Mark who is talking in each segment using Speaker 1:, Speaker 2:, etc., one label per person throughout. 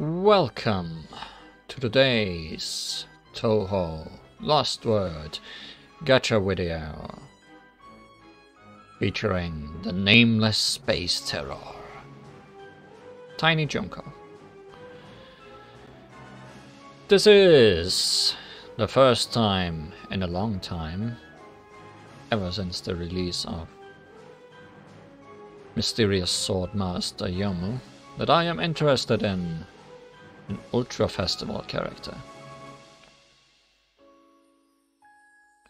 Speaker 1: Welcome to today's Touhou LostWord Gacha video featuring the nameless space terror, Tiny Junko. This is the first time in a long time, ever since the release of Mysterious Sword Master Yomu, that I am interested in an Ultra Festival character.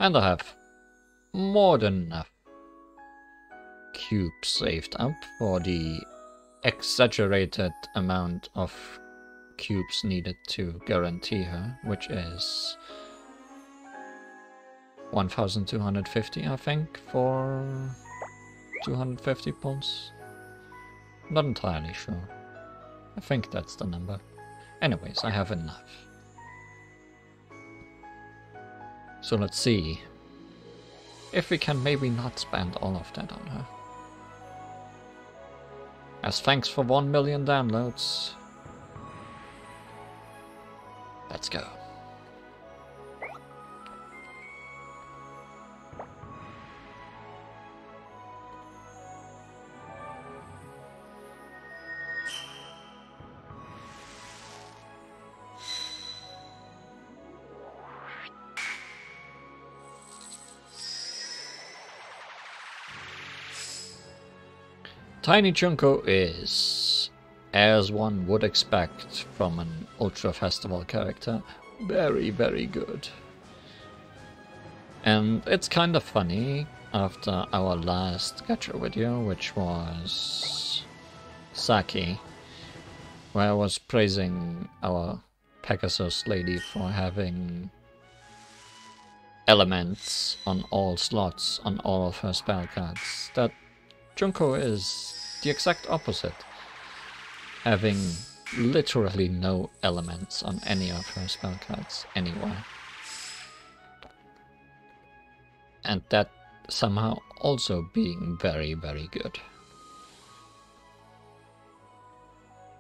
Speaker 1: And I have more than enough cubes saved up for the exaggerated amount of cubes needed to guarantee her, which is 1250, I think, for 250 pulls. Not entirely sure. I think that's the number. Anyways, I have enough. So let's see if we can maybe not spend all of that on her. As thanks for 1 million downloads. Let's go. Tiny Junko is, as one would expect from an Ultra Festival character, very, very good. And it's kind of funny, after our last Gacha video, which was Saki, where I was praising our Pegasus lady for having elements on all slots on all of her spell cards, that Junko is the exact opposite, having literally no elements on any of her spell cards anywhere. And that somehow also being very, very good.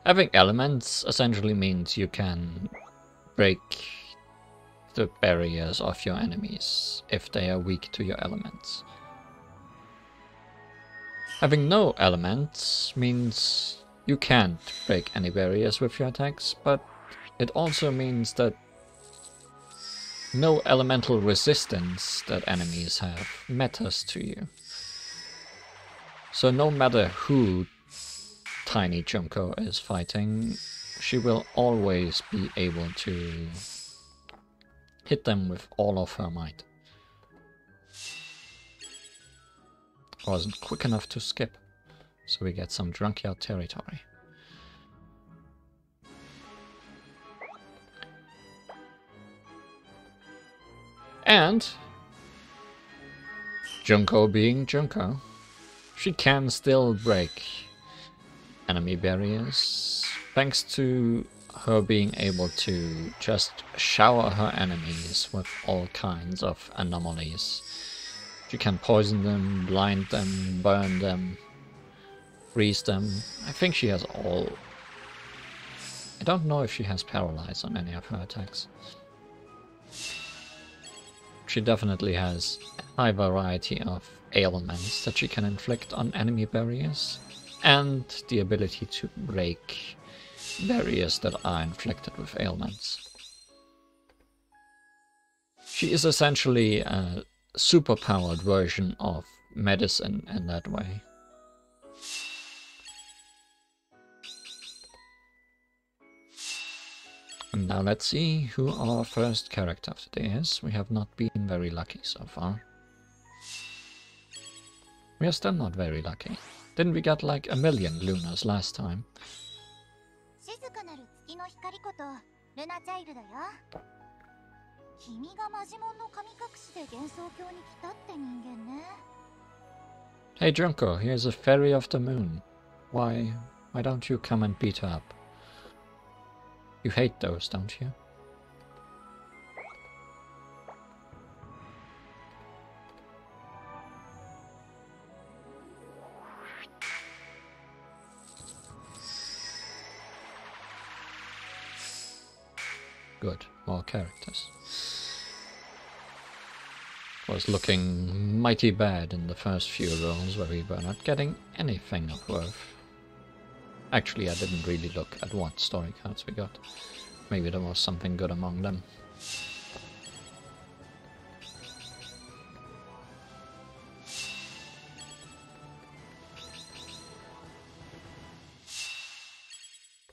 Speaker 1: Having elements essentially means you can break the barriers of your enemies if they are weak to your elements. Having no elements means you can't break any barriers with your attacks, but it also means that no elemental resistance that enemies have matters to you. So no matter who Tiny Junko is fighting, she will always be able to hit them with all of her might. I wasn't quick enough to skip, so we get some Drunkyard territory. And Junko being Junko, she can still break enemy barriers thanks to her being able to just shower her enemies with all kinds of anomalies. She can poison them, blind them, burn them, freeze them. I think she has all. I don't know if she has paralyze on any of her attacks. She definitely has a high variety of ailments that she can inflict on enemy barriers, and the ability to break barriers that are inflicted with ailments. She is essentially a superpowered version of medicine in that way. And now let's see who our first character of the day is. We have not been very lucky so far. We are still not very lucky. Didn't we get like 1 million Lunas last time? Hey Junko, here's a fairy of the moon. Why don't you come and beat her up? You hate those, don't you? good, more characters. Was looking mighty bad in the first few rolls where we were not getting anything of worth. Actually, I didn't really look at what story cards we got. Maybe there was something good among them.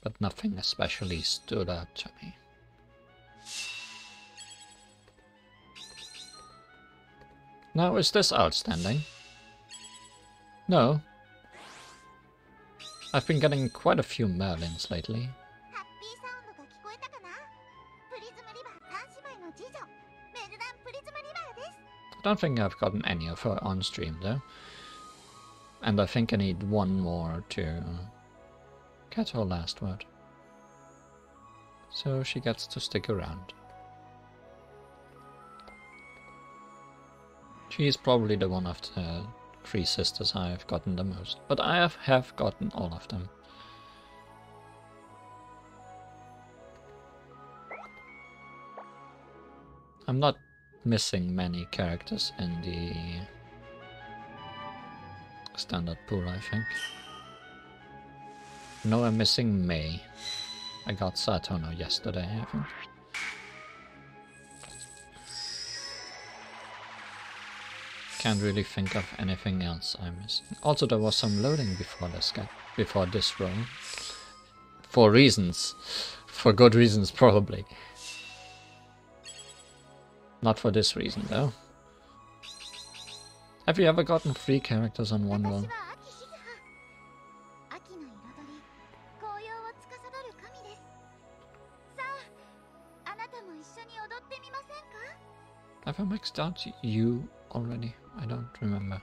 Speaker 1: But nothing especially stood out to me. Now, is this outstanding? No. I've been getting quite a few Merlins lately. I don't think I've gotten any of her on stream though. And I think I need one more to get her last word. So she gets to stick around. She's probably the one of the three sisters I have gotten the most. But I have gotten all of them. I'm not missing many characters in the standard pool, I think. No, I'm missing May. I got Satono yesterday, I think. Can't really think of anything else I'm missing. Also, there was some loading before this roll. For reasons. For good reasons, probably. Not for this reason, though. Have you ever gotten 3 characters on one roll? Have I maxed out you already? I don't remember.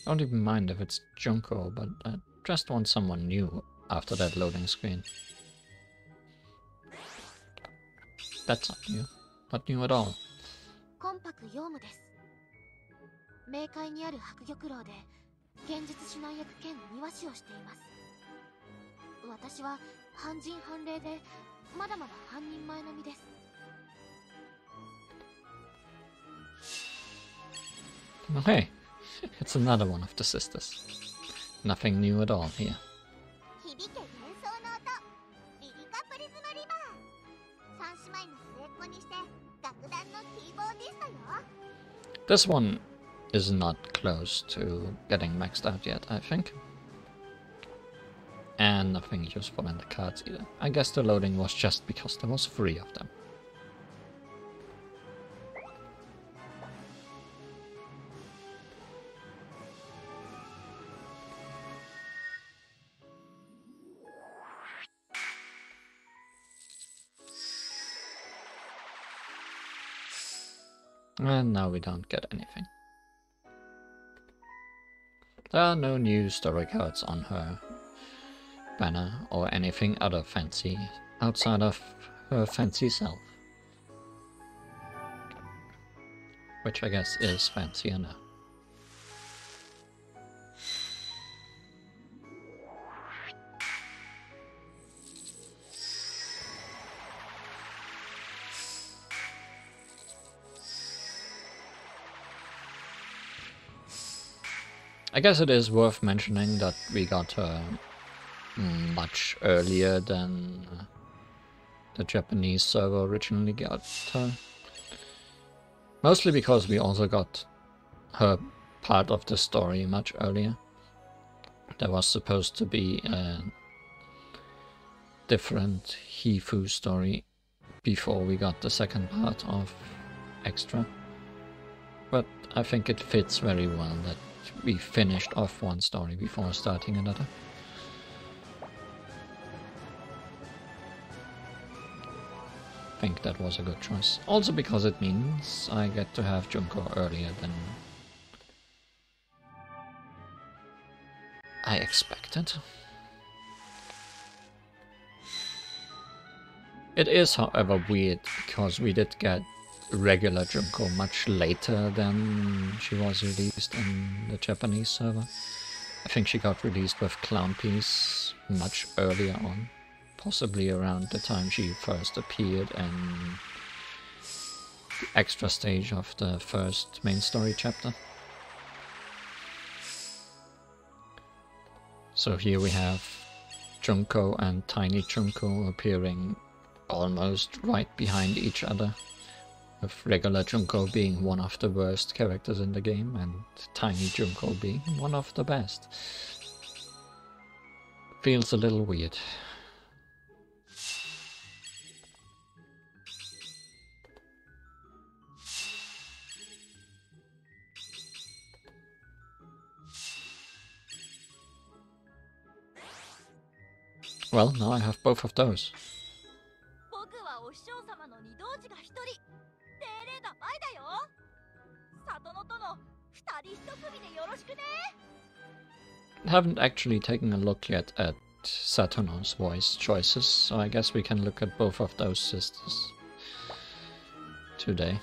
Speaker 1: I don't even mind if it's Junko, but I just want someone new after that loading screen. That's not new. Not new at all. Okay, it's another one of the sisters. Nothing new at all here. This one is not close to getting maxed out yet, I think. And nothing useful in the cards either. I guess the loading was just because there was 3 of them. And now we don't get anything. There are no new story cards on her banner or anything other fancy outside of her fancy self. Which I guess is fancy enough. I guess it is worth mentioning that we got her much earlier than the Japanese server originally got her. Mostly because we also got her part of the story much earlier. There was supposed to be a different Hifu story before we got the second part of Extra. But I think it fits very well that we finished off one story before starting another. I think that was a good choice. Also because it means I get to have Junko earlier than I expected. It is, however, weird because we did get regular Junko much later than she was released in the Japanese server. I think she got released with Clown Piece much earlier on, possibly around the time she first appeared in the extra stage of the first main story chapter. So here we have Junko and Tiny Junko appearing almost right behind each other, with regular Junko being one of the worst characters in the game and Tiny Junko being one of the best. Feels a little weird. Well, now I have both of those. I haven't actually taken a look yet at Satono's voice choices, so I guess we can look at both of those sisters today.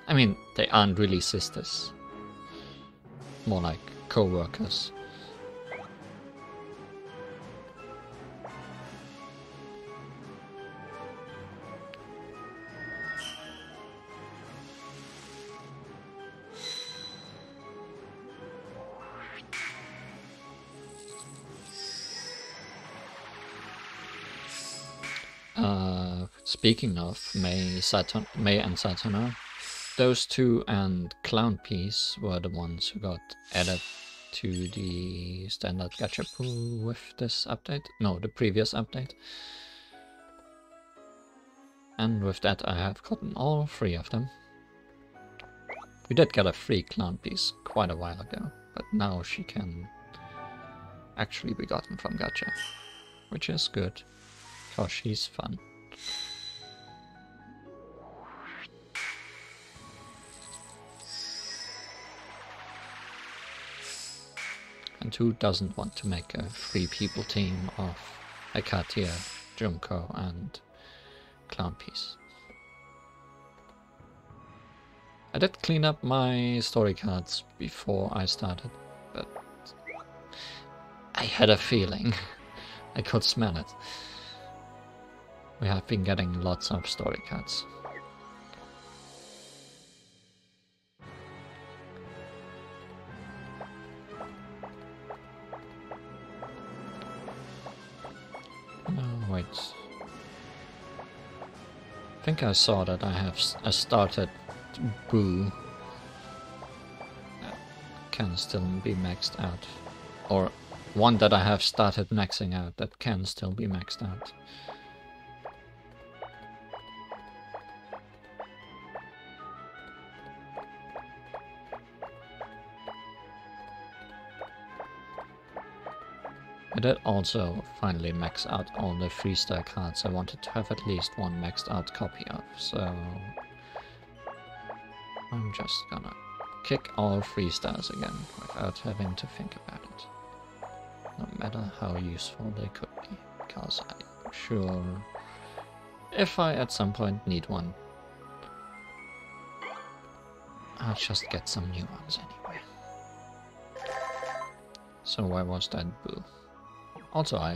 Speaker 1: I mean, they aren't really sisters. More like co-workers. Speaking of May and Satono, those two and Clown Piece were the ones who got added to the standard gacha pool with this update. No, the previous update. And with that I have gotten all three of them. We did get a free Clown Piece quite a while ago, but now she can actually be gotten from gacha, which is good, because she's fun. And who doesn't want to make a 3-people team of Akatia, Junko and Clown Piece? I did clean up my story cards before I started, but I had a feeling. I could smell it. We have been getting lots of story cards. Wait. I think I saw that I have started Boo. That can still be maxed out. Or one that I have started maxing out that can still be maxed out. I did also finally max out all the 3-star cards I wanted to have at least one maxed out copy of, so I'm just gonna kick all 3 stars again without having to think about it. No matter how useful they could be, because I'm sure if I at some point need one, I'll just get some new ones anyway. So where was that Boo? Also, I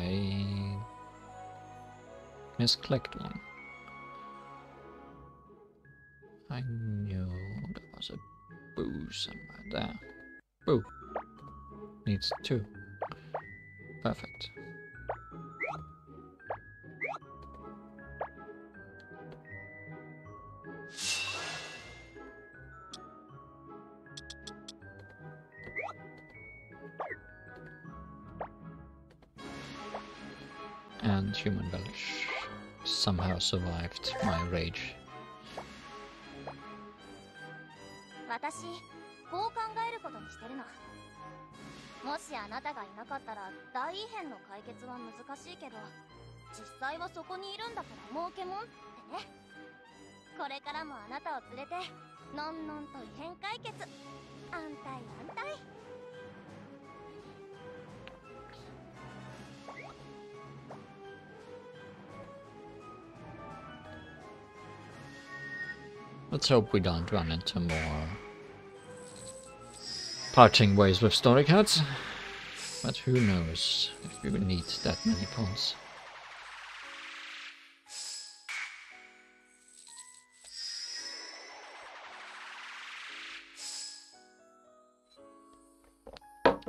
Speaker 1: misclicked one. I knew there was a Boo somewhere there. Boo! Needs 2. Perfect. And Human Village somehow survived my rage.
Speaker 2: 私、こう考えることにしてるの。もしあなたがいなかったら大異変の解決は難しいけど、実際はそこにいるんだから儲けもんってね。これからもあなたを連れてのんのんと異変解決。安泰安泰。
Speaker 1: Let's hope we don't run into more parting ways with story cards. But who knows if we will need that many pulls.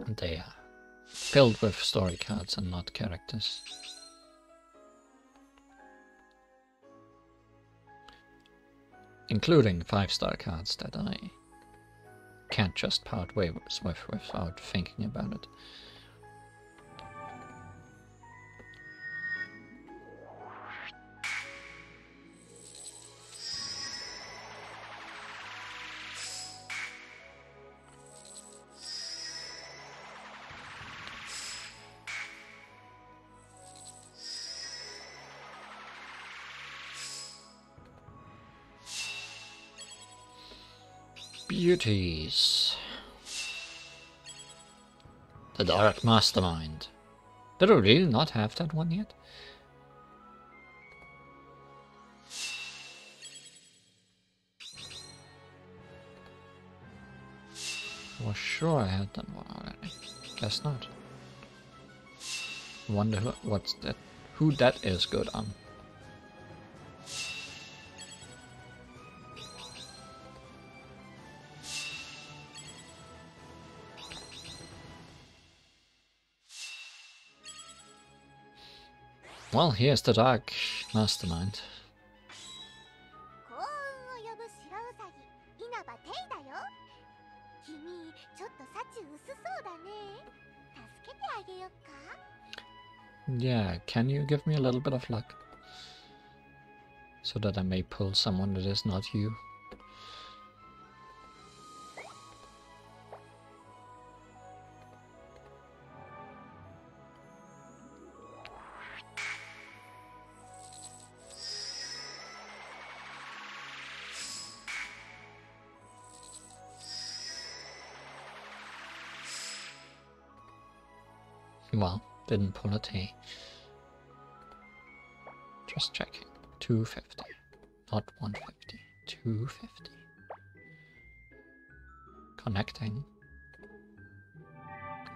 Speaker 1: And they are filled with story cards and not characters. Including 5-star cards that I can't just part ways with without thinking about it. Beauties. The Dark Mastermind. Did I really not have that one yet? I was sure I had that one already. Guess not. Wonder who that is good on. Well, here's the Dark Mastermind. Yeah, can you give me a little bit of luck? So that I may pull someone that is not you. Well, didn't pull a T. Just checking. 250. Not 150. 250. Connecting.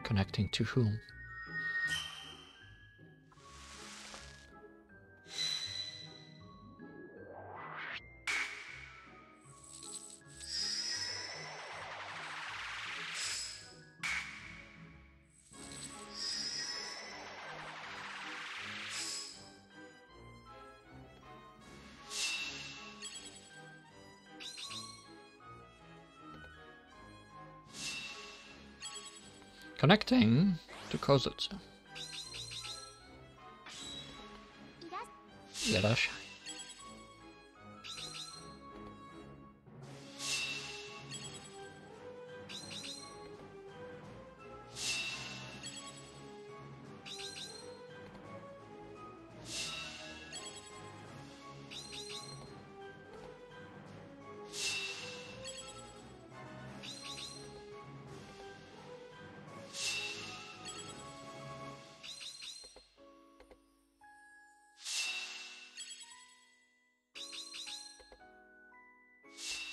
Speaker 1: Connecting to whom? Connecting to Kozutsu. Yarashai.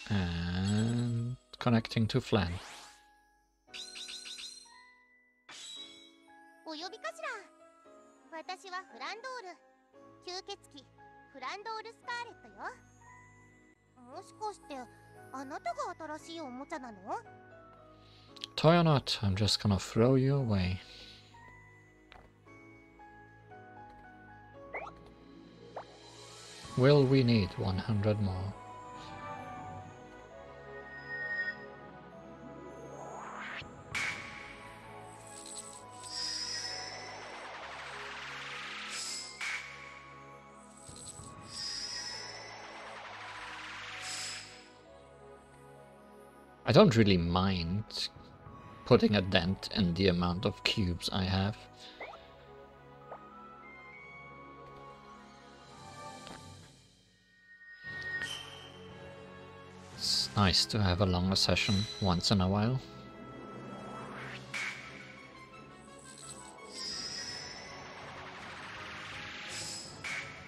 Speaker 1: And connecting to Flan. Toy or not, I'm just gonna throw you away. Will we need 100 more? I don't really mind putting a dent in the amount of cubes I have. It's nice to have a longer session once in a while.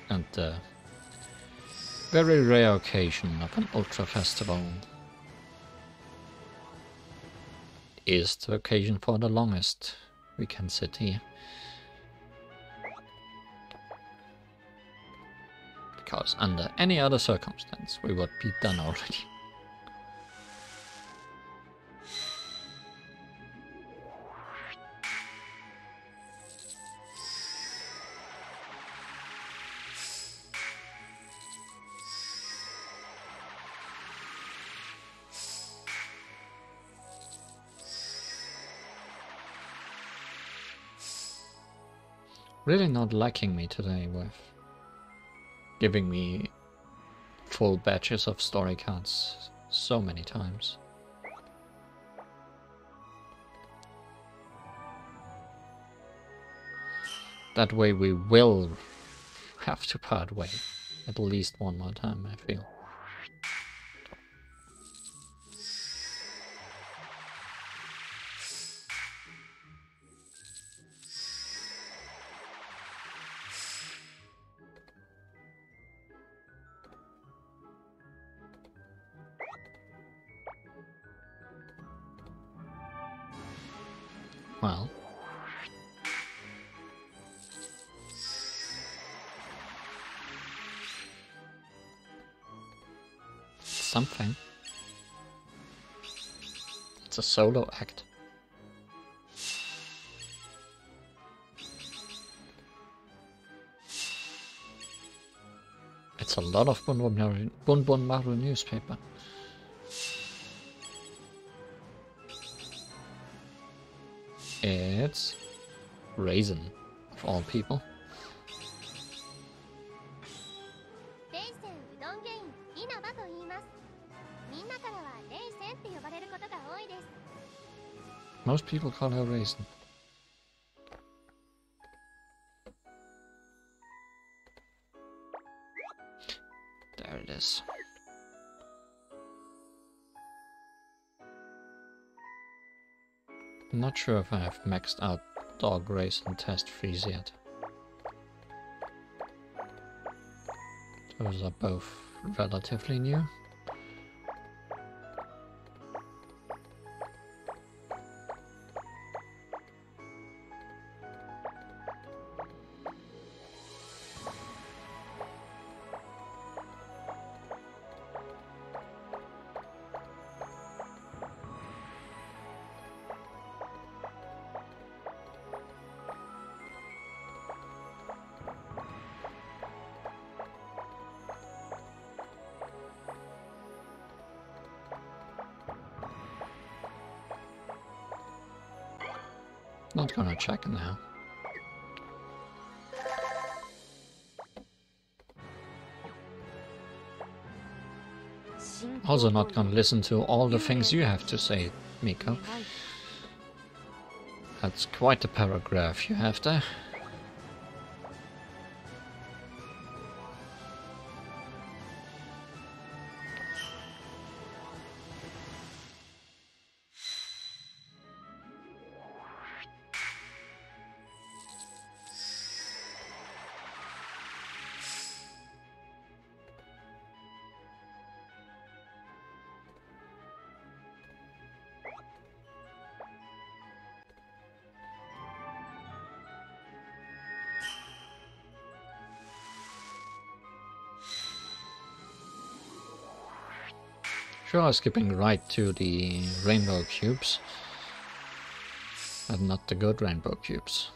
Speaker 1: And very rare occasion of an Ultra Festival is the occasion for the longest we can sit here. Because under any other circumstance we would be done already. Really not liking me today with giving me full batches of story cards so many times. That way we will have to part way at least one more time, I feel. Well, something. It's a solo act. It's a lot of Bun Maru newspaper. It's Raisin, of all people. Most people call her Raisin. There it is. I'm not sure if I have maxed out Dog Race and Test Freeze yet. Those are both relatively new. Not gonna check now. Also not gonna listen to all the things you have to say, Miko. That's quite a paragraph you have there. Sure, skipping right to the rainbow cubes, but not the good rainbow cubes.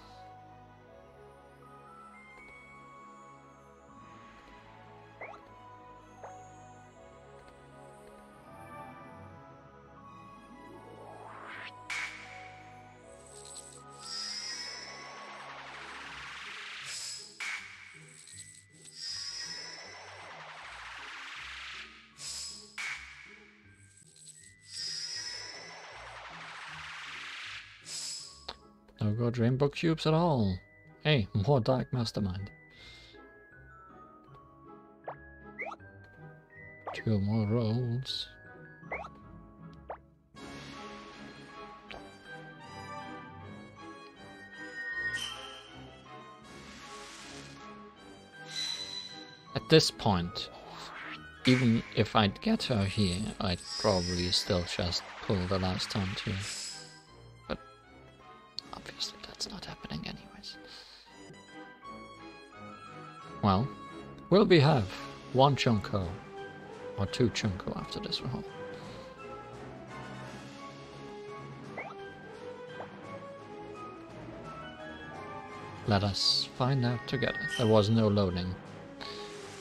Speaker 1: No good rainbow cubes at all. Hey, more Dark Mastermind. 2 more rolls. At this point, even if I'd get her here, I'd probably still just pull the last time too. But obviously that's not happening anyways. Well, will we have one Junko or two Junko after this roll? Let us find out together. There was no loading.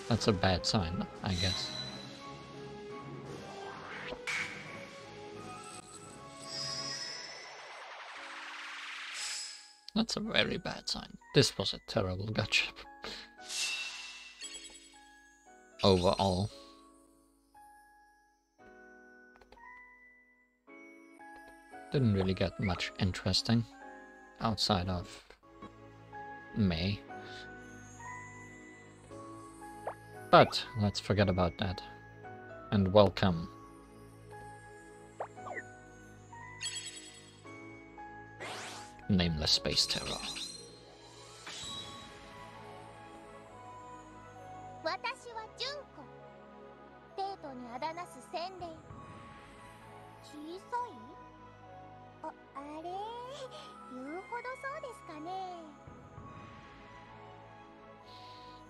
Speaker 1: That's a bad sign, I guess. That's a very bad sign. This was a terrible gacha. Overall. Didn't really get much interesting outside of May. But let's forget about that. And welcome. Nameless Space Terror.
Speaker 2: 私はジュンコ。デートにあだなす洗礼。小さい？あれ？言うほどそうですかね。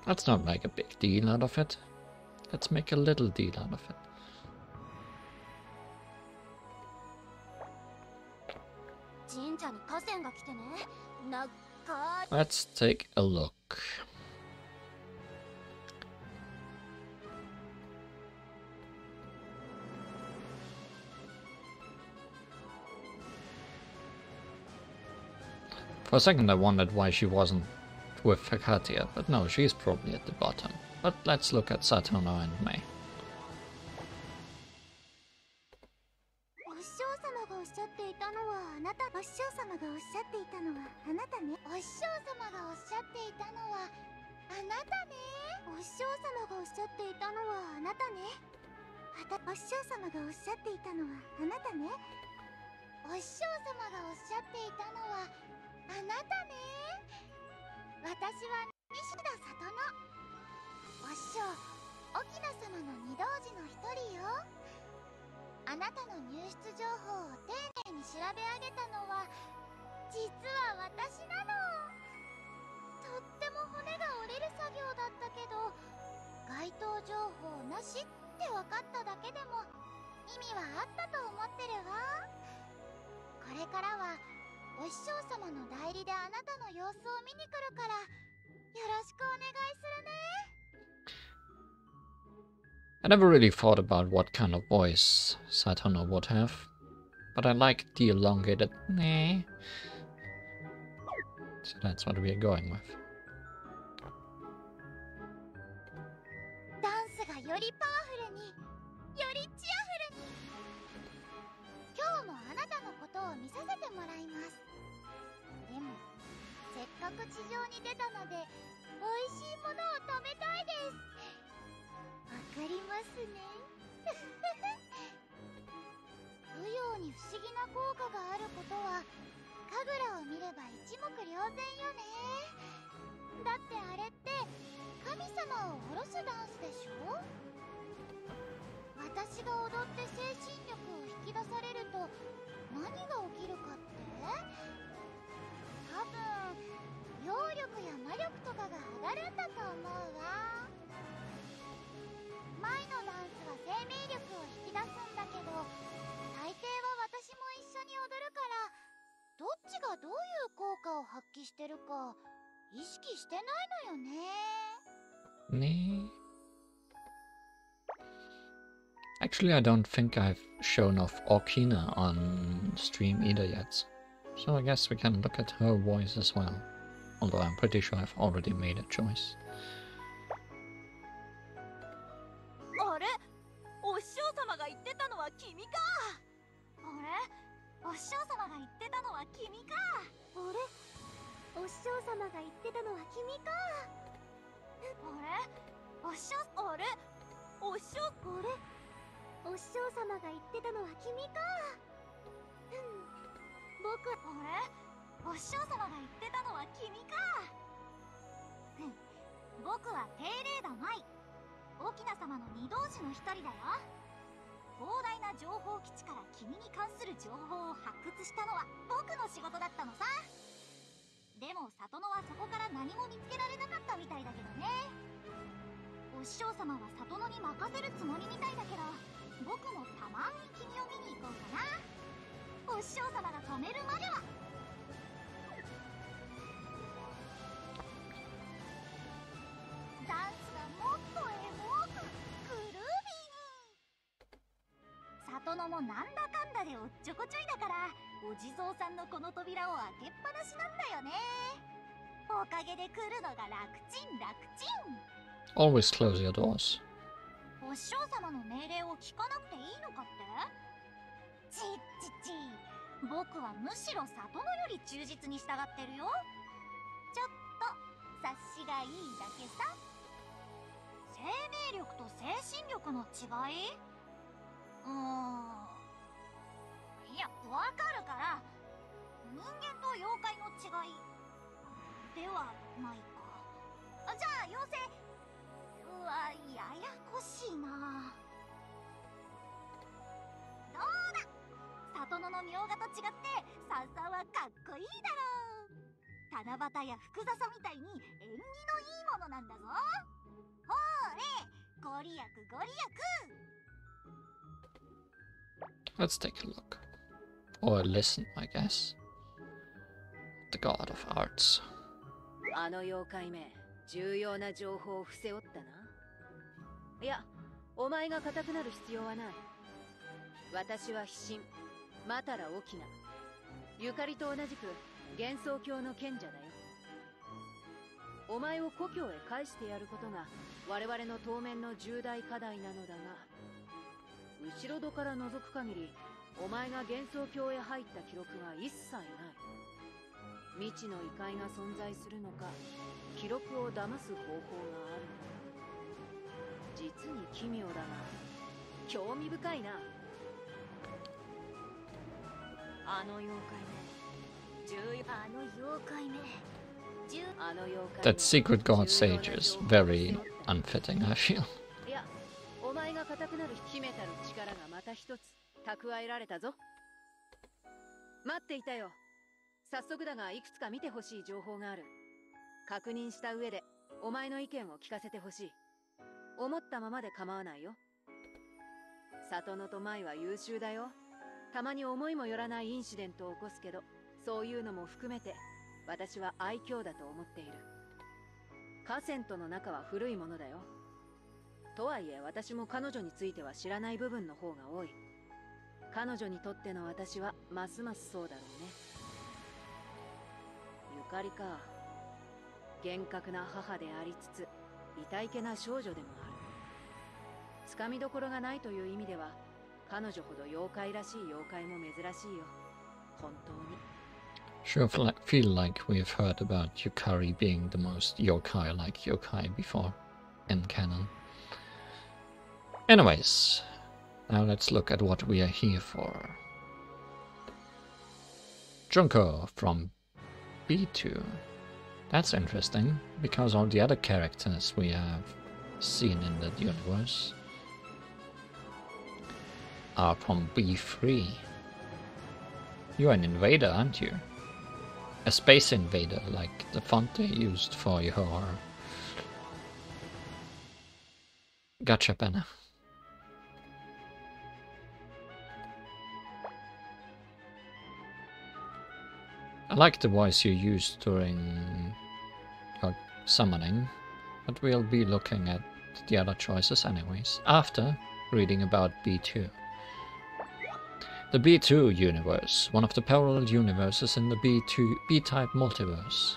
Speaker 1: Let's not make a big deal out of it. Let's make a little deal out of it. Let's take a look. For a second I wondered why she wasn't with Hekatia, but no, she's probably at the bottom. But let's look at Satono and Mei.
Speaker 2: 私は西田里乃。お師匠、沖野様の御堂寺の一人よ。あなたの入室情報を丁寧に調べ上げたのは実は私なの。とっても骨が折れる作業だったけど、該当情報なしって分かっただけでも意味はあったと思ってるわ。これからはお師匠様の代理であなたの様子を見に来るからよろしくお願いするね。
Speaker 1: I never really thought about what kind of voice Satono would have, but I like the elongated nah. So that's what we are going with.
Speaker 2: ダンスがよりパワフルに、よりチアフルに。今日もあなたのことを見させてもらいます。でもせっかく地上に出たので美味しいものを食べたいです。わかりますね。舞踊に不思議な効果があることは神楽を見れば一目瞭然よね。だってあれって神様を下ろすダンスでしょ。私が踊って精神力を引き出されると何が起きるかって、多分揚力や魔力とかが上がるんだと思うわ。前のダンスは生命力を引き出すんだけど、大抵は私も一緒に踊るから、どっちがどういう効果を発揮してるか意識してないのよね。
Speaker 1: Nah. Actually, I don't think I've shown off Orkina on stream either yet. So I guess we can look at her voice as well. Although I'm pretty sure I've already made a choice.
Speaker 3: あれ、お師匠様が言ってたのは君か。あれ、お師匠様が言ってたのは君か。
Speaker 2: あれ、お師匠様が言ってたのは君か。
Speaker 3: あれ、お師匠、あれ、お師匠、
Speaker 2: あれ、お師匠様が言ってたのは君か。僕、
Speaker 3: あれ、お師匠様が言ってたのは君か。僕は定例だまい。沖縄様の御堂司の一人だよ。広大な情報基地から君に関する情報を発掘したのは僕の仕事だったのさ。でも里野はそこから何も見つけられなかったみたいだけどね。お師匠様は里野に任せるつもりみたいだけど、僕もたまに君を見に行こうかな。お師匠様が止めるまでは。ダンスがもっとエモくグルービーに。里野もなんだかんだでおっちょこちょいだから、お地蔵さんのこの扉を開けっぱなしなんだよね。おかげで来るのが楽ちん楽ちん。
Speaker 1: Always close your doors.
Speaker 3: お師匠様の命令を聞かなくていいのかって？ちっちち、僕はむしろ里野より忠実に従ってるよ。ちょっと察しがいいだけさ。生命力と精神力の違い？いや、わかるから、人間と妖怪の違いではないか。じゃあ妖精、うわ、ややこしいな。どうだ、里野のみょうがと違ってさっさはかっこいいだろう。七夕や福笹みたいに縁起のいいものなんだぞ。ほーれ、ご利益ご利益。
Speaker 1: Let's take a look. Or listen, I guess. The God of Arts.
Speaker 4: あの妖怪め、重要な情報を伏せおったな。いや、お前が固くなる必要はない。私は飛神、マタラ沖縄。ゆかりと同じく幻想郷の賢者だよ。お前を故郷へ返してやることが我々の当面の重大課題なのだが、後ろ戸から覗く限り、お前が幻想郷へ入った記録は一切ない。未知の異界が存在するのか、記録を騙す方法があるのか。実に奇妙だが興味深いな。あの妖怪め、
Speaker 1: That secret god sage is very unfitting, I feel.
Speaker 4: いや、お前が固くなる秘めたる力がまた一つ蓄えられたぞ。待っていたよ。早速だがいくつか見てほしい情報がある。確認した上でお前の意見を聞かせてほしい。思ったままで構わないよ。里野と舞は優秀だよ。たまに思いもよらないインシデントを起こすけど、そういうのも含めて私は愛嬌だと思っている。河川との仲は古いものだよ。とはいえ私も彼女については知らない部分の方が多い。彼女にとっての私はますますそうだろうね。ゆかりか。厳格な母でありつつ痛いけな少女でもある。つかみどころがないという意味では、彼女ほど妖怪らしい妖怪も珍しいよ。本当に。
Speaker 1: Sure feel like we've heard about Yukari being the most yokai-like yokai before in canon. Anyways, now let's look at what we are here for. Junko from B2. That's interesting, because all the other characters we have seen in that universe are from B3. You're an invader, aren't you? A space invader, like the font they used for your Gacha banner. I like the voice you used during your summoning, but we'll be looking at the other choices anyways, after reading about B2. The B2 universe, one of the parallel universes in the B-type multiverse.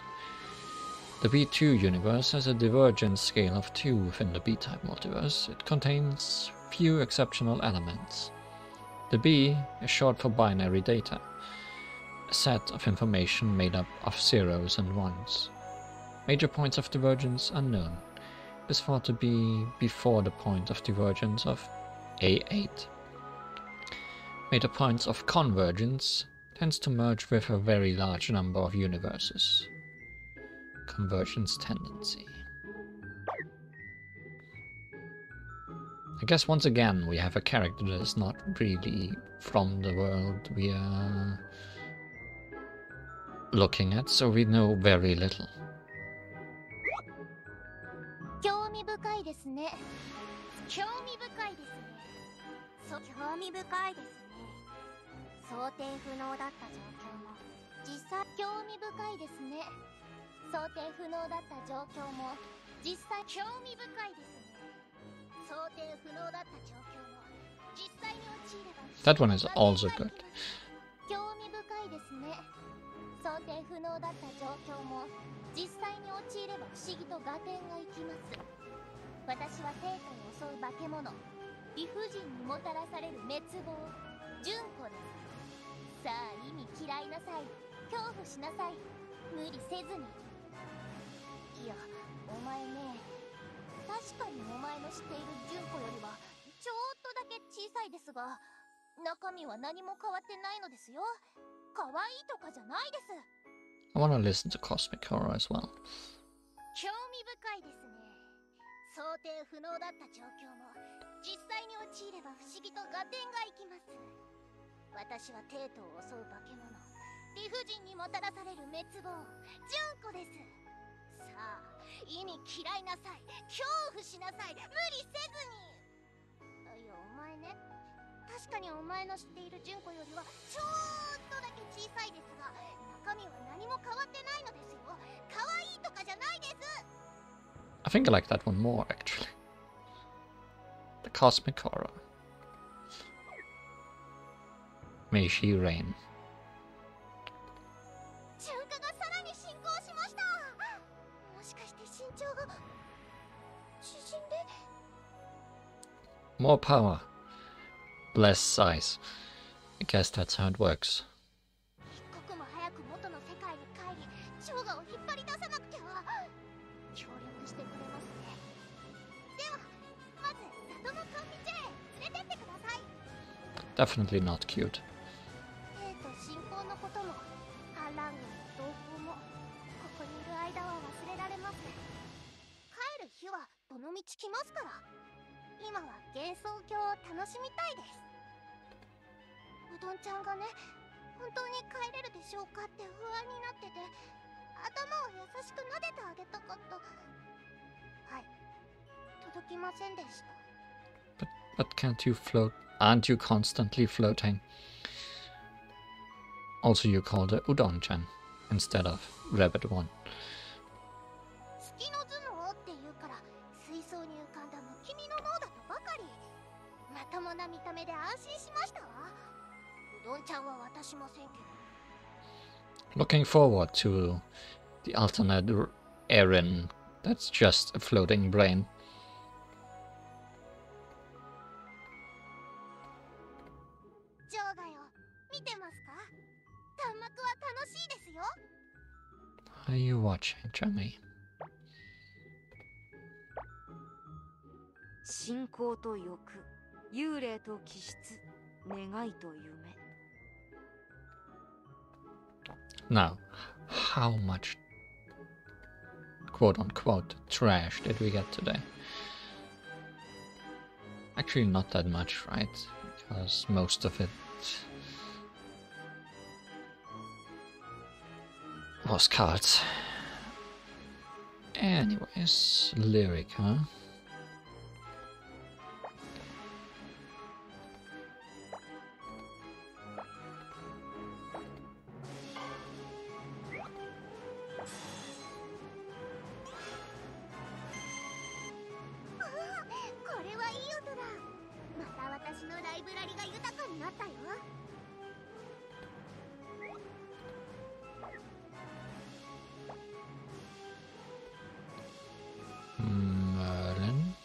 Speaker 1: The B2 universe has a divergence scale of 2 within the B-type multiverse. It contains few exceptional elements. The B is short for binary data, a set of information made up of zeros and ones. Major points of divergence unknown. It is thought to be before the point of divergence of A8. Major points of convergence tends to merge with a very large number of universes. Convergence tendency. I guess once again we have a character that is not really from the world we are looking at, so we know very little.
Speaker 2: 興味深いですね。興味深いですね。興味深いですね。想定不能だった状況も実際興味深いですね。想定不能だった状況も実際興味深いですね。想定不能だった状況も実際に陥れば
Speaker 1: That one is also good.
Speaker 2: 興味深いですね。想定不能だった状況も実際に陥れば不思議と合点がいきます。私は生徒を襲う化け物、理不尽にもたらされる滅亡、純子です。さあ意味嫌いなさい、恐怖しなさい、無理せずに。いや、お前ね、確かにお前の知っている純子よりはちょっとだけ小さいですが、中身は何も変わってないのですよ。可愛いとかじゃないです。
Speaker 1: I wanna listen to Cosmic Horror as well.
Speaker 2: 興味深いですね。想定不能だった状況も実際に陥れば不思議と合点がいきます。私は帝都を襲う化け物、理不尽にもたらされる滅亡、純子です。さあ意味嫌いなさい、恐怖しなさい、無理せずに。いや、お前ね、確かにお前の知っている純子よりはちょっとだけ小さいですが、中身は何も変わってないのですよ。可愛いとかじゃないです。
Speaker 1: I think I like that one more, actually. The Cosmic Horror. May she reign.
Speaker 2: 純化がさらに進行しました。もしかして身長が縮んで。
Speaker 1: More power. Less size. I guess that's how it works.
Speaker 2: 一刻も早く元の世界に帰り、ショガを引っ張り出さなくては。協力してくれますね。ではまず里の管理地へ連れてってください。
Speaker 1: Definitely not cute.
Speaker 2: 兵と信仰のことも反乱軍の動向もここにいる間は忘れられます。帰る日はどのみち来ますから。今は幻想郷を楽しみたいです。うどんちゃんがね、本当に帰れるでしょうかって不安になってて、頭を優しく撫でてあげたかった。はい、届きませんでした。
Speaker 1: But can't you float? Aren't you constantly floating? Also, you called her Udon-chan instead of Rabbit One.
Speaker 2: 月の頭脳って言うから水槽に浮かんだ不気味の脳だとばかり。まともな見た目で安心しましたわ。うどんちゃんは渡しませんけど。
Speaker 1: Looking forward to the alternate Eren that's just a floating brain.
Speaker 2: ジョーガよ、見てますか？弾幕は楽しいですよ。
Speaker 1: Are you watching, Johnny?
Speaker 4: 信仰と欲、幽霊と気質、願いと夢。
Speaker 1: Now, how much quote-unquote trash did we get today? Actually, not that much, right? Because most of it was cards. Anyways, lyric, huh? Merlin.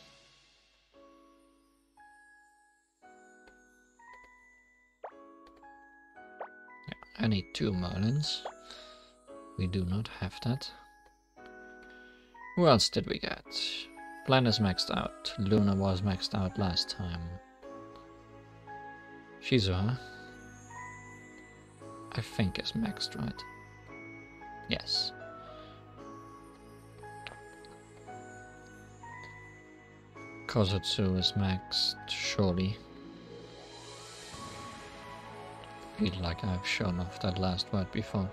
Speaker 1: Yeah, I need 2 Merlins. We do not have that. Who else did we get? Plan is maxed out. Luna was maxed out last time. Shizuha, I think, is maxed, right? Yes. Kozutsu is maxed, surely. Feel like I've shown off that last word before.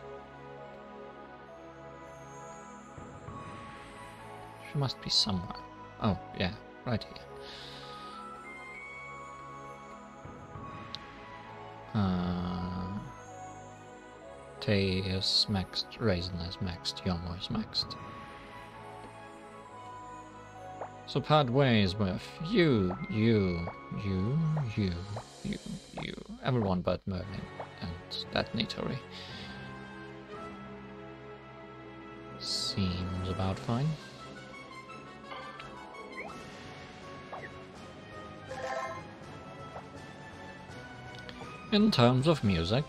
Speaker 1: She must be somewhere. Oh, yeah, right here. Tay is maxed, Raisin is maxed, Yomo is maxed. So part ways with you, everyone but Merlin and that Nitori. Seems about fine. In terms of music,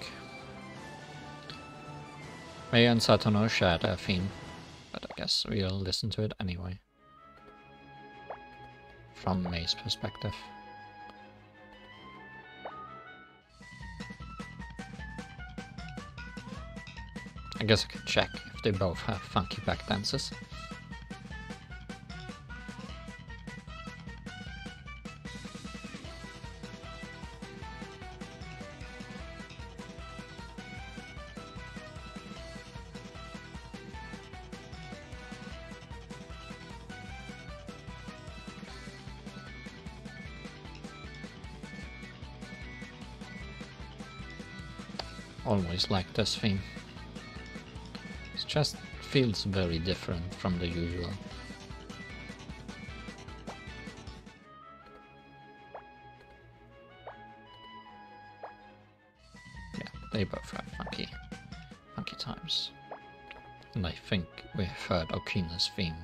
Speaker 1: Mei and Satono shared a theme, but I guess we'll listen to it anyway. From Mei's perspective. I guess I could check if they both have funky back dances. Always like this theme. It just feels very different from the usual. Yeah, they both have funky times. And I think we've heard Okina's theme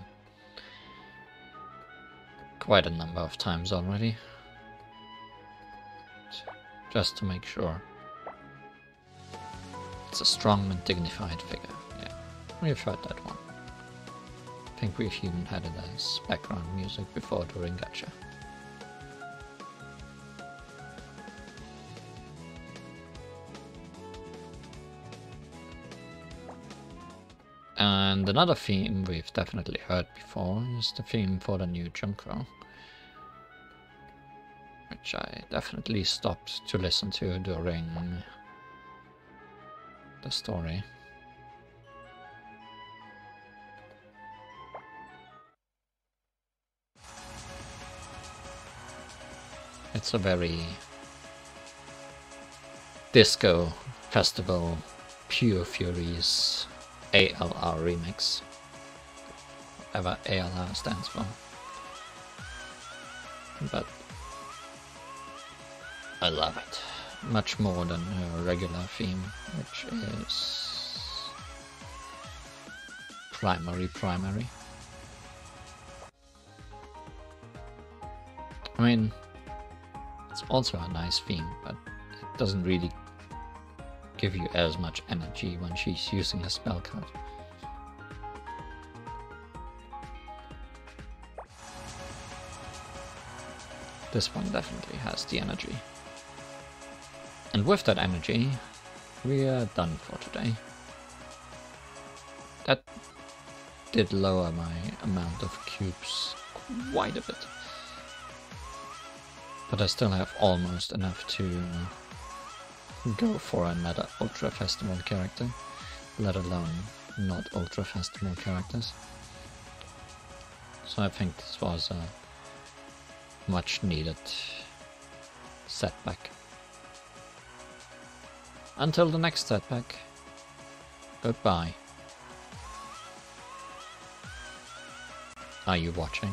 Speaker 1: quite a number of times already. Just to make sure. It's a strong and dignified figure. Yeah, we've heard that one. I think we've even had it as background music before during Gacha. And another theme we've definitely heard before is the theme for the new Junko, which I definitely stopped to listen to during the story. It's a very disco festival, Pure Furies ALR remix, whatever ALR stands for. But I love it. Much more than a regular theme, which is primary. I mean, it's also a nice theme, but it doesn't really give you as much energy when she's using a spell card. This one definitely has the energy. And with that energy, we are done for today. That did lower my amount of cubes quite a bit. But I still have almost enough to go for another Ultra Festival character, let alone not Ultra Festival characters. So I think this was a much needed setback. Until the next setback, goodbye. Are you watching?